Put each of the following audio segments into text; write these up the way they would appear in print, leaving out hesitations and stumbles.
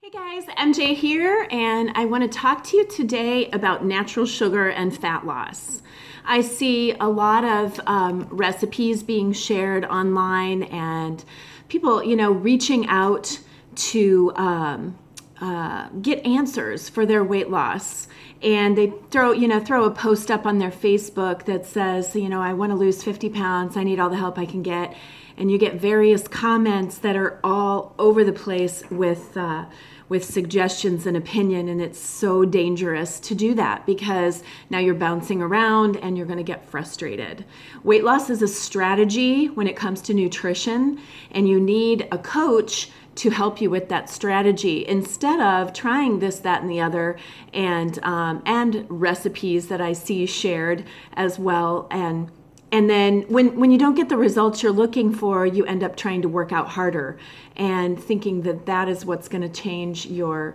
Hey guys, MJ here, and I want to talk to you today about natural sugar and fat loss. I see a lot of recipes being shared online and people, reaching out to get answers for their weight loss. And they throw a post up on their Facebook that says, I want to lose 50 pounds. I need all the help I can get. And you get various comments that are all over the place with suggestions and opinion, and it's so dangerous to do that because now you're bouncing around and you're going to get frustrated. Weight loss is a strategy when it comes to nutrition, and you need a coach to help you with that strategy instead of trying this, that, and the other, and recipes that I see shared as well. And then when you don't get the results you're looking for, you end up trying to work out harder and thinking that is what's going to change your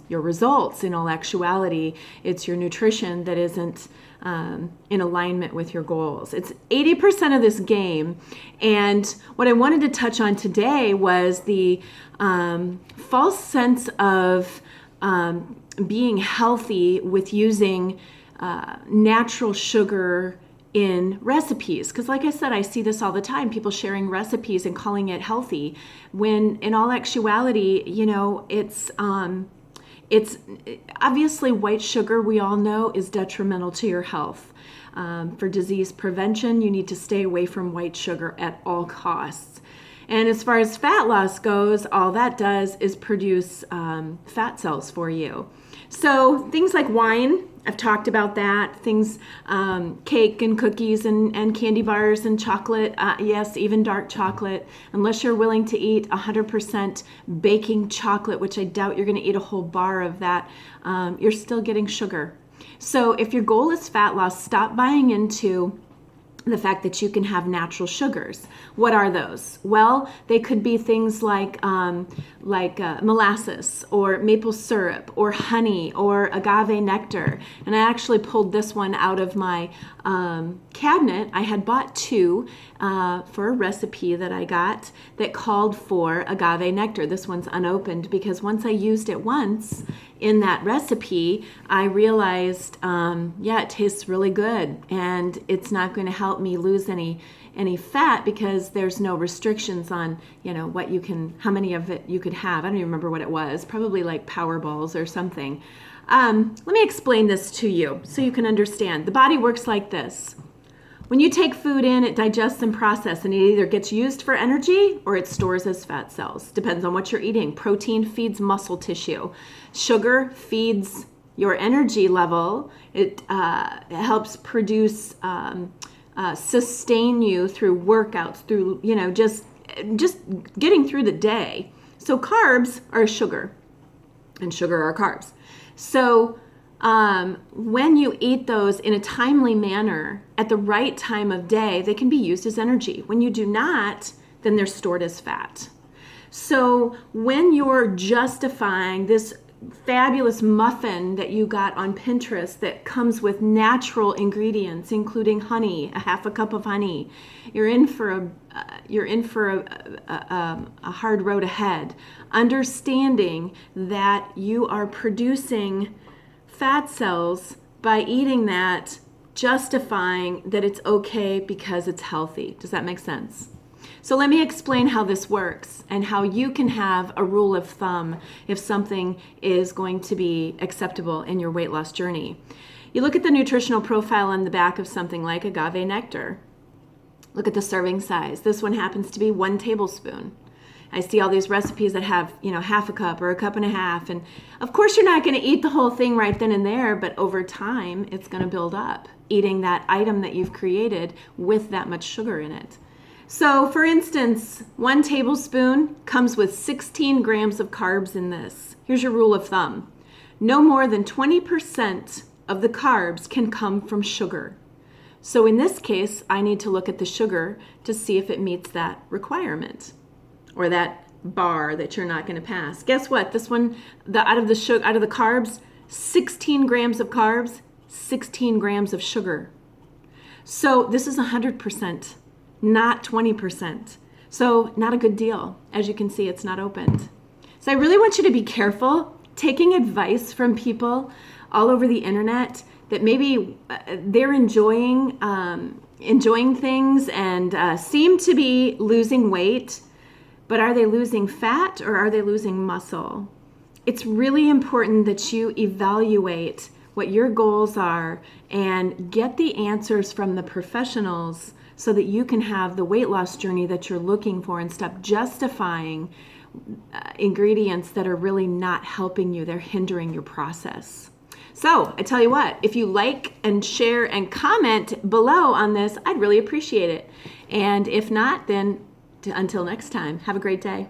results. In all actuality, it's your nutrition that isn't in alignment with your goals. It's 80% of this game. And what I wanted to touch on today was the false sense of being healthy with using natural sugar in recipes, because like I said, I see this all the time, people sharing recipes and calling it healthy, when in all actuality, it's obviously white sugar, we all know, is detrimental to your health. For disease prevention, you need to stay away from white sugar at all costs. And as far as fat loss goes, all that does is produce fat cells for you. So things like wine, I've talked about that. Things, cake and cookies and candy bars and chocolate. Yes, even dark chocolate. Unless you're willing to eat 100% baking chocolate, which I doubt you're going to eat a whole bar of that, you're still getting sugar. So if your goal is fat loss, stop buying into the fact that you can have natural sugars. What are those? Well, they could be things like molasses or maple syrup or honey or agave nectar. And I actually pulled this one out of my cabinet. I had bought two for a recipe that I got that called for agave nectar. This one's unopened because once I used it once in that recipe, I realized, it tastes really good, and it's not going to help me lose any fat because there's no restrictions on, what you can, how many of it you could have. I don't even remember what it was, probably like Powerballs or something. Let me explain this to you so you can understand. The body works like this. When you take food in, it digests and processes, and it either gets used for energy or it stores as fat cells. Depends on what you're eating. Protein feeds muscle tissue. Sugar feeds your energy level. It helps produce, sustain you through workouts, through, just getting through the day. So carbs are sugar, and sugar are carbs. So when you eat those in a timely manner at the right time of day, they can be used as energy. When you do not, then they're stored as fat. So when you're justifying this fabulous muffin that you got on Pinterest that comes with natural ingredients, including honey, a half a cup of honey, you're in for a hard road ahead. Understanding that you are producing fat cells by eating that, justifying that it's okay because it's healthy. Does that make sense? So let me explain how this works and how you can have a rule of thumb if something is going to be acceptable in your weight loss journey. You look at the nutritional profile on the back of something like agave nectar. Look at the serving size. This one happens to be 1 tablespoon. I see all these recipes that have, half a cup or a cup and a half. And of course, you're not going to eat the whole thing right then and there, but over time, it's going to build up, eating that item that you've created with that much sugar in it. So for instance, 1 tablespoon comes with 16 grams of carbs in this. Here's your rule of thumb. No more than 20% of the carbs can come from sugar. So in this case, I need to look at the sugar to see if it meets that requirement, or that bar that you're not going to pass. Guess what? This one, out of the carbs, 16 grams of carbs, 16 grams of sugar. So this is 100%, not 20%. So not a good deal. As you can see, it's not opened. So I really want you to be careful taking advice from people all over the internet that maybe they're enjoying things and seem to be losing weight, but are they losing fat or are they losing muscle? It's really important that you evaluate what your goals are and get the answers from the professionals so that you can have the weight loss journey that you're looking for and stop justifying ingredients that are really not helping you. They're hindering your process. So I tell you what, if you like and share and comment below on this, I'd really appreciate it. And if not, then until next time, have a great day.